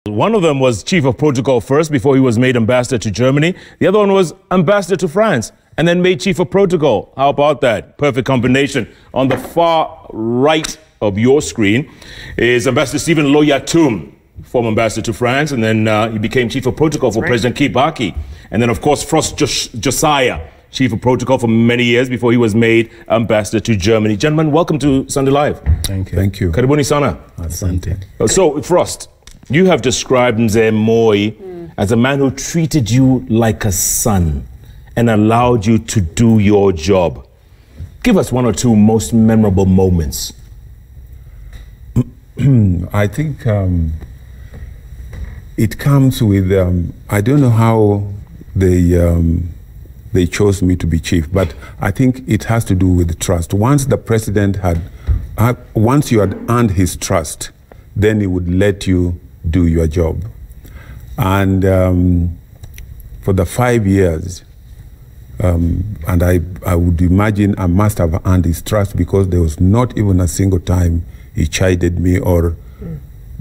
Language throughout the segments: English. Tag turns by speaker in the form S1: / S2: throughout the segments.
S1: One of them was chief of protocol first before he was made ambassador to Germany. The other one was ambassador to France and then made chief of protocol. How about that? Perfect combination. On the far right of your screen is Ambassador Stephen Loyatum, former ambassador to France, and then he became chief of protocol for President Kibaki. And then, of course, Frost Josiah, chief of protocol for many years before he was made ambassador to Germany. Gentlemen, welcome to Sunday Live.
S2: Thank you.
S3: Thank you.
S1: Karibuni sana.
S3: Asante.
S1: So, Frost, you have described Mzee Moi as a man who treated you like a son and allowed you to do your job. Give us one or two most memorable moments.
S3: I think it comes with, I don't know how they chose me to be chief, but I think it has to do with trust. Once the president once you had earned his trust, then he would let you do your job. And for the 5 years, and I would imagine I must have earned his trust, because there was not even a single time he chided me or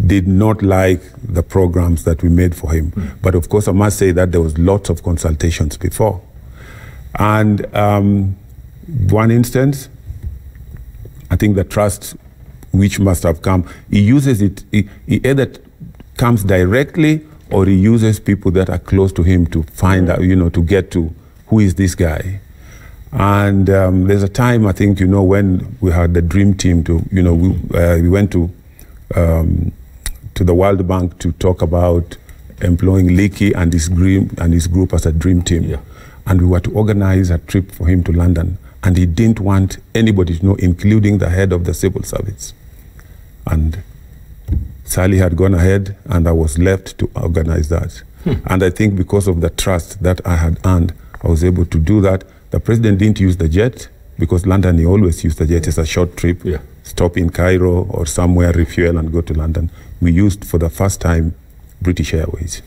S3: did not like the programs that we made for him. But of course, I must say that there was lots of consultations before. And one instance, I think the trust which must have come, he uses it, he either comes directly or he uses people that are close to him to find out, to get to who is this guy. And there's a time, I think, when we had the dream team to, we went to the World Bank to talk about employing Leakey and his group as a dream team. Yeah. And we were to organize a trip for him to London. And he didn't want anybody to know, including the head of the civil service. And Sally had gone ahead, and I was left to organize that. And I think because of the trust that I had earned, I was able to do that. The president didn't use the jet, because London, he always used the jet. It's a short trip, stop in Cairo or somewhere, refuel and go to London. We used, for the first time, British Airways.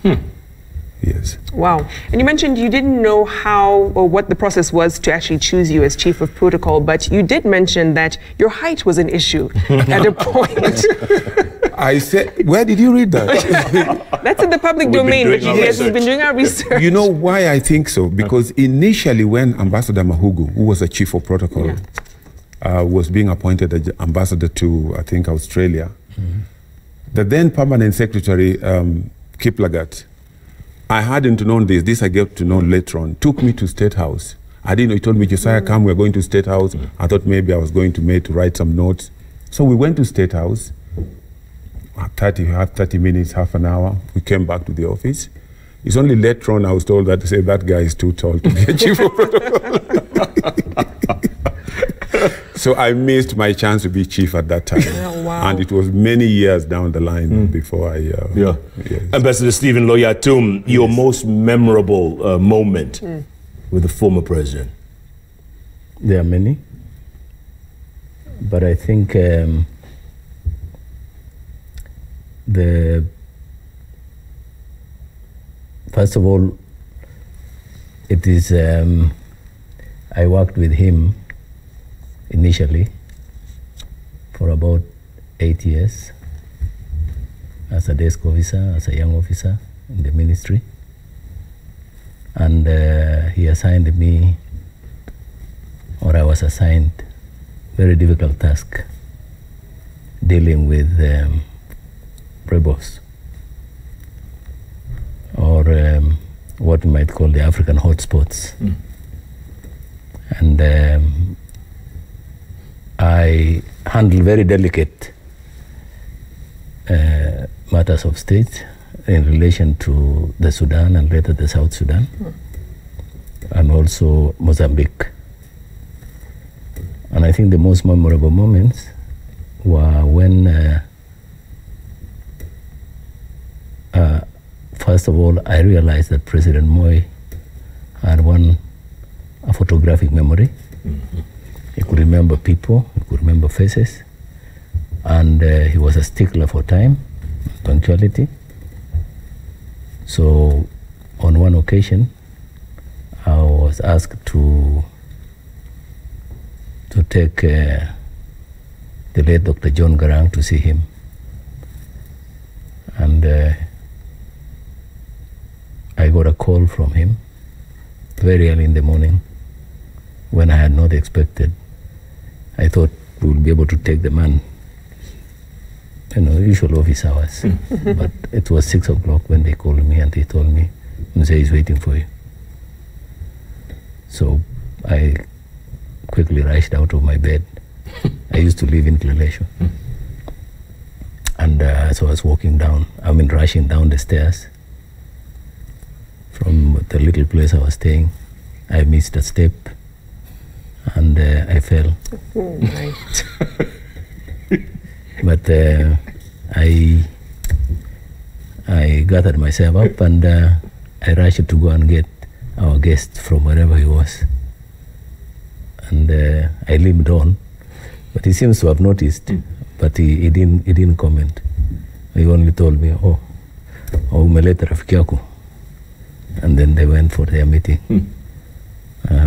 S3: Yes. Wow.
S4: And you mentioned you didn't know how or what the process was to actually choose you as chief of protocol, but you did mention that your height was an issue at a point.
S3: I said, where did you read that?
S4: That's in the public domain, but yes, we've been doing our research.
S3: You know why I think so? Because initially when Ambassador Mahugu, who was the chief of protocol, was being appointed as ambassador to, I think, Australia, the then permanent secretary, Kiplagat, I hadn't known this I get to know later on, took me to State House. I didn't know, he told me, Josiah, come, we're going to State House. I thought maybe I was going to write some notes. So we went to State House, 30 minutes, half an hour. We came back to the office. It's only later on I was told that, that guy is too tall to be a chief of protocol. So I missed my chance to be chief at that time.
S4: Oh, wow.
S3: And it was many years down the line before I...
S1: Yes. Ambassador Stephen Loyatum, your most memorable moment with the former president?
S2: There are many. But I think first of all, it is, I worked with him initially for about 8 years as a desk officer, as a young officer in the ministry. And he assigned me, or I was assigned, very difficult task dealing with rebels, or what we might call the African hotspots. And I handle very delicate matters of state in relation to the Sudan and later the South Sudan, and also Mozambique. And I think the most memorable moments were when, first of all, I realized that President Moi had a photographic memory. He could remember people, he could remember faces, and he was a stickler for time, punctuality. So on one occasion, I was asked to take the late Dr. John Garang to see him. And got a call from him very early in the morning when I had not expected. I thought we would be able to take the man, usual office hours. But it was 6 o'clock when they called me and they told me, Mzee is waiting for you. So I quickly rushed out of my bed. I used to live in Kileleshwa. And so I was rushing down the stairs from the little place I was staying. I missed a step and I fell.
S4: Oh, right.
S2: But I gathered myself up and I rushed to go and get our guest from wherever he was. And I limped on, but he seems to have noticed, but he didn't comment. He only told me, umeleta rafiki yako. And then they went for their meeting,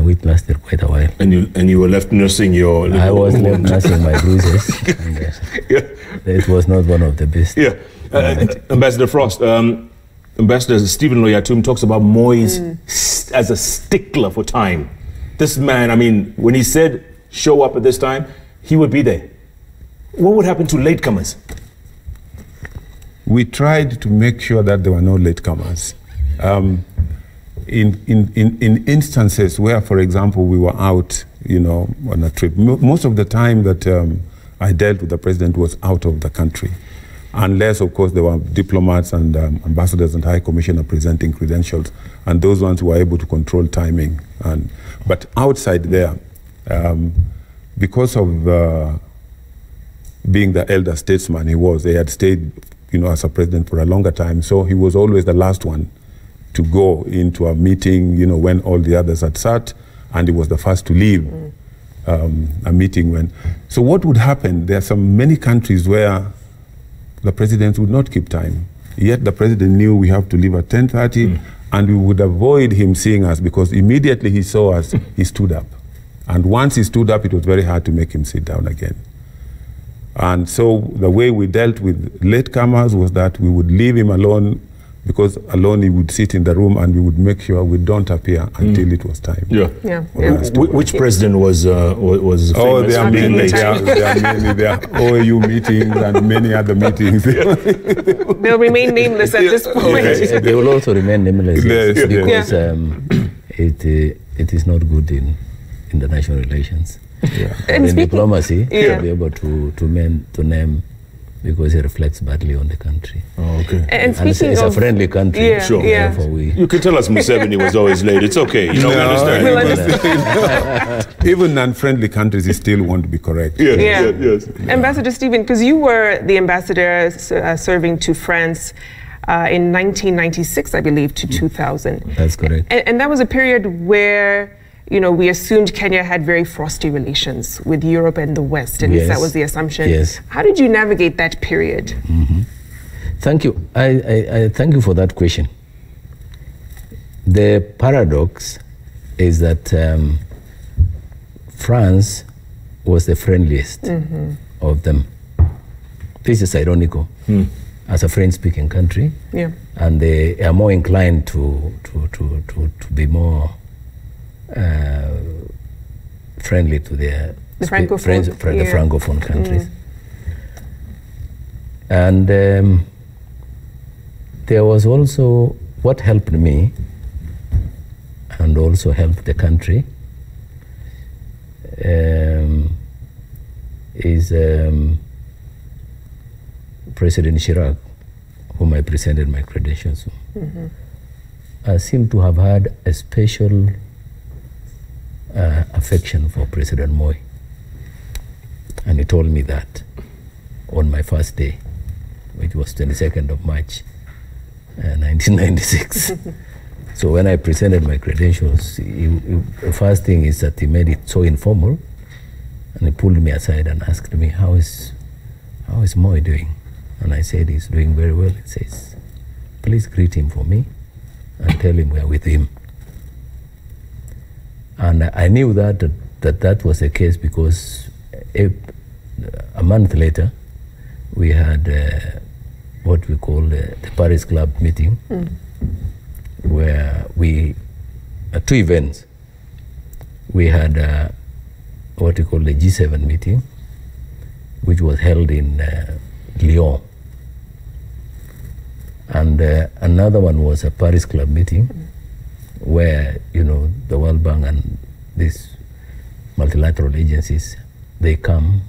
S2: which lasted quite a while.
S1: And you were left nursing your...
S2: I was left nursing my bruises. And, it was not one of the best.
S1: Yeah. Ambassador Frost, Ambassador Stephen Loyatum talks about Moi's as a stickler for time. This man, I mean, when he said show up at this time, he would be there. What would happen to latecomers?
S3: We tried to make sure that there were no latecomers. In instances where, for example, we were out, on a trip, most of the time that I dealt with the president was out of the country. Unless, of course, there were diplomats and ambassadors and high commissioner presenting credentials, and those ones were able to control timing. But outside there, because of being the elder statesman he had stayed, as a president for a longer time, so he was always the last one to go into a meeting, when all the others had sat, and he was the first to leave a meeting when. So what would happen? There are many countries where the president would not keep time. Yet the president knew we have to leave at 10:30, and we would avoid him seeing us because immediately he saw us, he stood up. And once he stood up, it was very hard to make him sit down again. And so the way we dealt with latecomers was that we would leave him alone, because alone he would sit in the room and we would make sure we don't appear until it was time.
S1: Which president was famous?
S3: There are many. There are OAU meetings and many other meetings.
S4: They'll remain nameless at this point.
S2: They will also remain nameless because it is not good in international relations. And in diplomacy, to be able to name, because it reflects badly on the country.
S1: Oh, okay.
S4: And speaking
S2: it's a friendly country.
S1: Sure.
S2: Therefore we...
S1: You can tell us Museveni was always late. It's okay. We
S3: understand. Even non-friendly countries still won't be correct.
S1: Yes.
S4: Ambassador Stephen, because you were the ambassador serving to France in 1996, I believe, to 2000.
S2: That's correct.
S4: And that was a period where we assumed Kenya had very frosty relations with Europe and the West. At least that was the assumption.
S2: Yes.
S4: How did you navigate that period?
S2: Thank you. I thank you for that question. The paradox is that France was the friendliest of them. This is ironical. As a French-speaking country, and they are more inclined to be more friendly to the Francophone countries. And there was also what helped me and also helped the country is President Chirac, whom I presented my credentials to, seemed to have had a special affection for President Moi. And he told me that on my first day, which was 22nd of March, 1996. So when I presented my credentials, the first thing is that he made it so informal, and he pulled me aside and asked me, how is Moi doing? And I said, he's doing very well. He says, please greet him for me and tell him we are with him. And I knew that was the case because a month later, we had what we call the Paris Club meeting, where we, 2 events. We had what we call the G7 meeting, which was held in Lyon. And another one was a Paris Club meeting, where, you know, the World Bank and these multilateral agencies, they come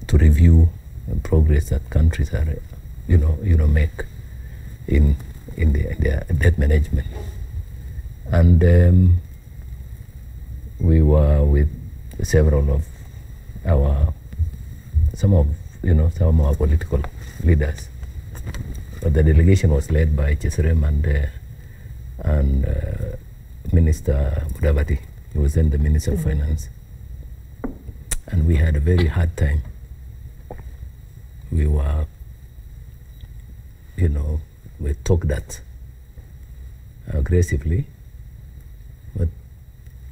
S2: to review the progress that countries are, you know, make in their debt management. And we were with several of some of our political leaders. But the delegation was led by Chesrem and Minister Mudavadi. He was then the Minister of Finance. And we had a very hard time. We were, you know, we talked that aggressively. But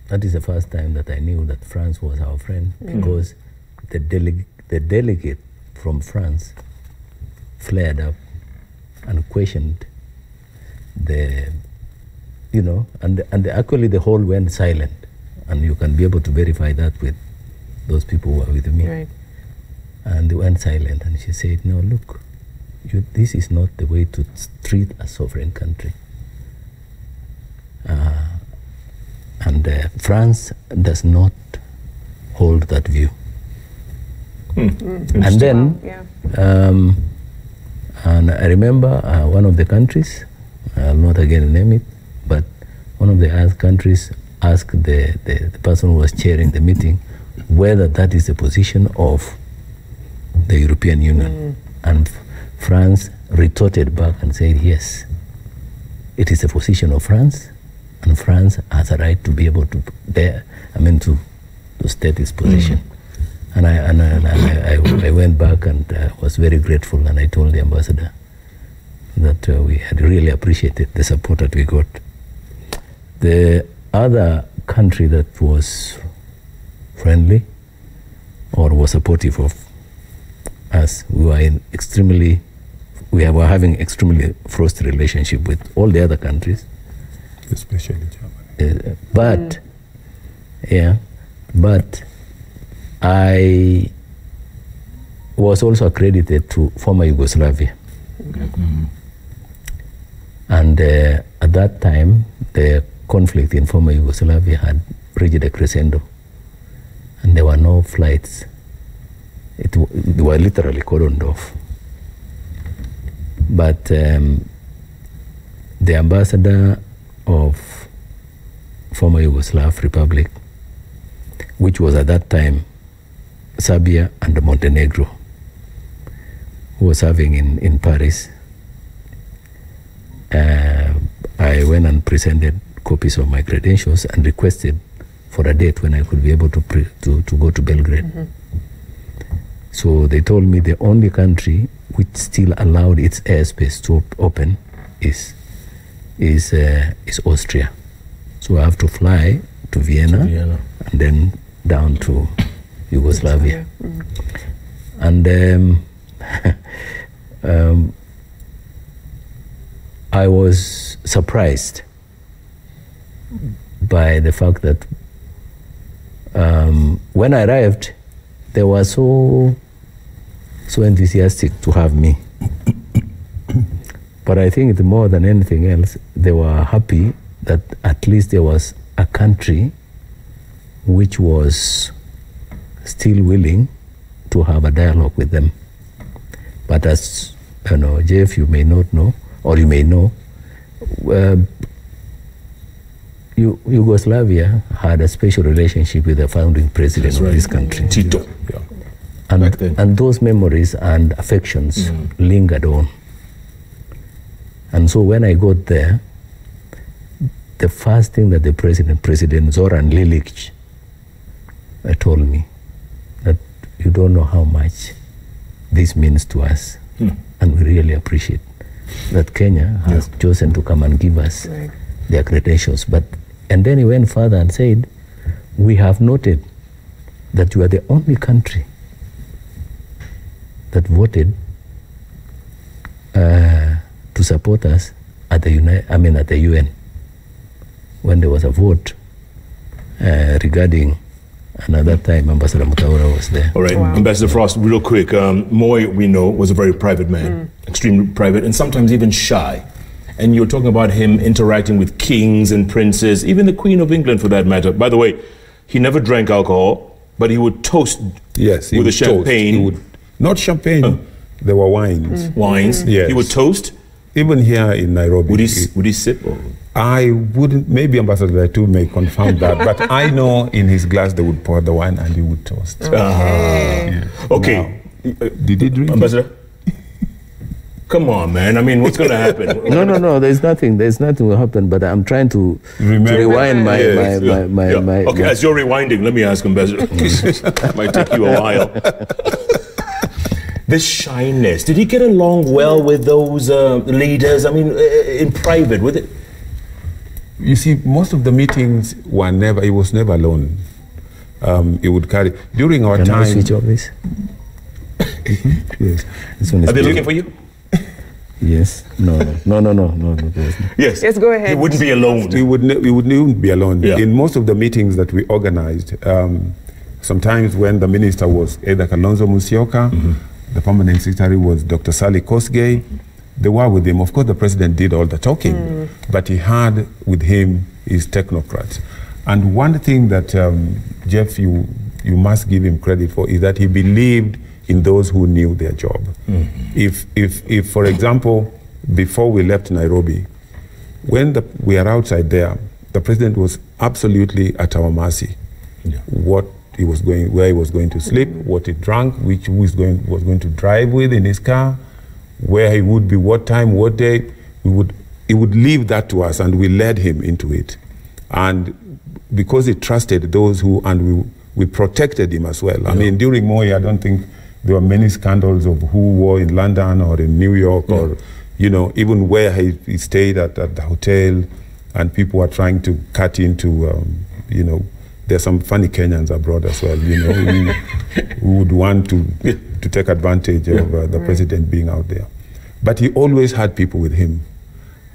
S2: that is the first time that I knew that France was our friend, because the delegate from France flared up and questioned the, you know, and actually the whole went silent. And you can be able to verify that with those people who are with me.
S4: Right.
S2: And they went silent, and she said, no, look, this is not the way to treat a sovereign country. And France does not hold that view. And then, and I remember one of the countries, I'll not again name it, but one of the other countries asked the person who was chairing the meeting whether that is the position of the European Union. And France retorted back and said, yes, it is the position of France, and France has a right to be able to to state its position. And I went back and was very grateful, and I told the ambassador that we had really appreciated the support that we got. The other country that was friendly or was supportive of us, we were having extremely frosty relationship with all the other countries,
S3: especially Germany.
S2: But I was also accredited to former Yugoslavia. And at that time, the conflict in former Yugoslavia had reached a crescendo, and there were no flights. They were literally cordoned off. But the ambassador of former Yugoslav Republic, which was at that time Serbia and Montenegro, who was serving in Paris, I went and presented copies of my credentials and requested for a date when I could be able to go to Belgrade. So they told me the only country which still allowed its airspace to open is Austria. So I have to fly to Vienna. And then down to Yugoslavia. And I was surprised by the fact that when I arrived, they were so enthusiastic to have me. But I think more than anything else, they were happy that at least there was a country which was still willing to have a dialogue with them. But as you know, Jeff, you may not know, or you may know, Yugoslavia had a special relationship with the founding president of this country.
S1: Tito.
S2: And those memories and affections lingered on. And so when I got there, the first thing that the President Zoran Lilic, told me that you don't know how much this means to us, and we really appreciate that Kenya has chosen to come and give us their credentials. And then he went further and said, we have noted that you are the only country that voted to support us at the UN. when there was a vote regarding, and at that time Ambassador Mutaura was there.
S1: All right, wow. Ambassador Frost, real quick. Moi, we know, was a very private man, extremely private, and sometimes even shy. And you're talking about him interacting with kings and princes, even the Queen of England for that matter. By the way, he never drank alcohol, but he would toast with a champagne.
S3: He would, not champagne, there were wines.
S1: Wines? Yes. He would toast?
S3: Even here in Nairobi.
S1: Would he sip? Or?
S3: I wouldn't, maybe Ambassador Loyatum may confirm that, but I know in his glass they would pour the wine and he would toast.
S1: Okay.
S3: Did he drink?
S1: Ambassador? Come on, man. I mean, what's going to happen?
S2: No. There's nothing will happen. But I'm trying to rewind my.
S1: Okay, as you're rewinding, let me ask Ambassador. That might take you a while. This shyness. Did he get along well with those leaders? I mean, in private, with it.
S3: You see, most of the meetings were never. He was never alone. He would carry during our time.
S2: Can I switch off this?
S3: Yes.
S1: Are they looking for you?
S2: Yes. No.
S1: Yes.
S4: Yes, go ahead.
S1: He wouldn't be alone.
S3: He wouldn't be alone.
S1: Yeah.
S3: In most of the meetings that we organized, sometimes when the minister was either Kalonzo Musyoka, the permanent secretary was Dr. Sally Kosgei, they were with him. Of course, the president did all the talking, but he had with him his technocrats. And one thing that, Jeff, you must give him credit for is that he believed in those who knew their job. If, for example, before we left Nairobi, when we are outside there, the president was absolutely at our mercy. What he was going, where he was going to sleep, what he drank, which he was going to drive with in his car, where he would be, what time, what day. He would leave that to us, and we led him into it. And because he trusted those who, and we protected him as well. I mean, during Moi, I don't think there were many scandals of who were in London or in New York or, you know, even where he stayed at the hotel, and people were trying to cut into, you know, there's some funny Kenyans abroad as well, you know, who would want to take advantage of the president being out there. But he always had people with him.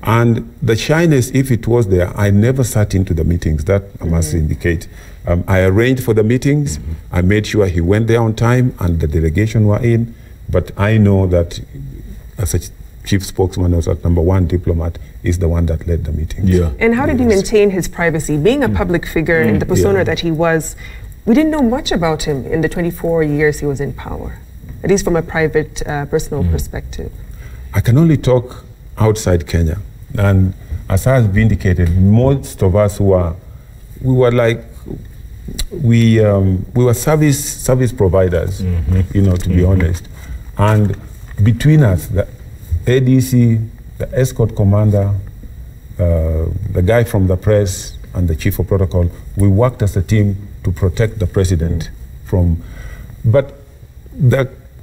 S3: And the shyness, if it was there, I never sat into the meetings, that I must indicate. I arranged for the meetings. I made sure he went there on time and the delegation were in. But I know that as a chief spokesman or as #1 diplomat is the one that led the meetings.
S4: And how did he maintain his privacy? Being a public figure in the persona that he was, we didn't know much about him in the 24 years he was in power, at least from a private, personal perspective. I
S3: can only talk outside Kenya. And as I have vindicated, most of us we were service providers, you know, to be honest. And between us, the ADC, the escort commander, the guy from the press, and the chief of protocol, we worked as a team to protect the president from.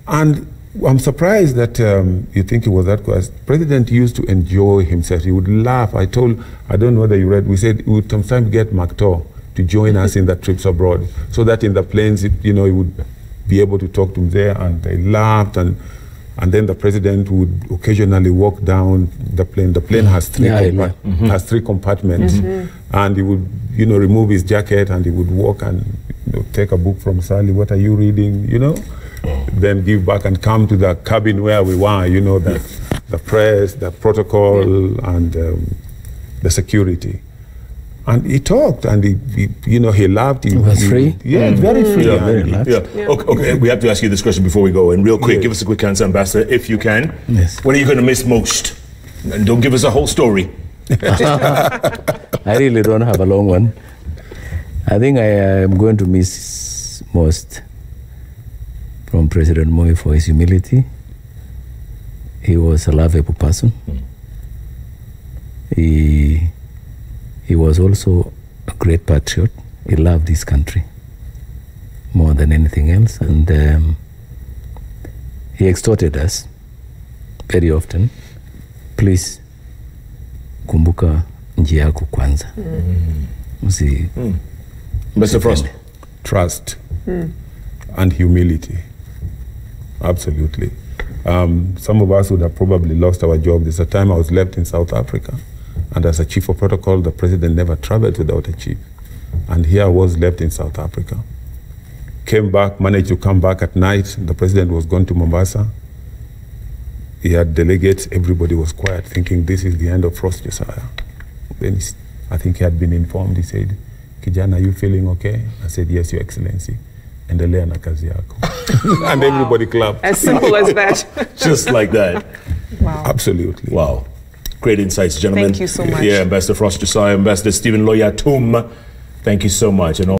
S3: And I'm surprised that you think it was that because the president used to enjoy himself. He would laugh. I don't know whether you read, we said we would sometimes get Makto to join us in the trips abroad, so that in the planes, you know, he would be able to talk to him there, and they laughed, and then the president would occasionally walk down the plane. The plane has three compartments, and he would, you know, remove his jacket, and he would walk and, you know, take a book from Sally. What are you reading? You know, then give back and come to the cabin where we were. You know, the press, the protocol, and the security. And he talked, and he you know, he laughed. He
S2: was free?
S3: Yeah, very free.
S1: Okay, we have to ask you this question before we go. And real quick, give us a quick answer, Ambassador, if you can.
S2: Yes.
S1: What are you going to miss most? And don't give us a whole story.
S2: I really don't have a long one. I think I am going to miss most from President Moi for his humility. He was a lovable person. He was also a great patriot. He loved his country more than anything else, and he exhorted us very often, please kumbuka njia yako kwanza.
S1: Mr. Frost.
S3: Trust and humility. Absolutely. Some of us would have probably lost our job. There's a time I was left in South Africa, And as a chief of protocol, the president never traveled without a chief. And here I was left in South Africa. Came back, managed to come back at night. The president was gone to Mombasa. He had delegates. Everybody was quiet, thinking this is the end of Frost Josiah. Then I think he had been informed. He said, "Kijana, are you feeling okay?" I said, "Yes, Your Excellency." Endelea na kazi yako. And everybody clapped.
S4: As simple as that.
S1: Just like that.
S4: Wow.
S3: Absolutely.
S1: Wow. Great insights, gentlemen.
S4: Thank you so much.
S1: Yeah, Ambassador Frost Josiah, Ambassador Stephen Loyatum. Thank you so much. And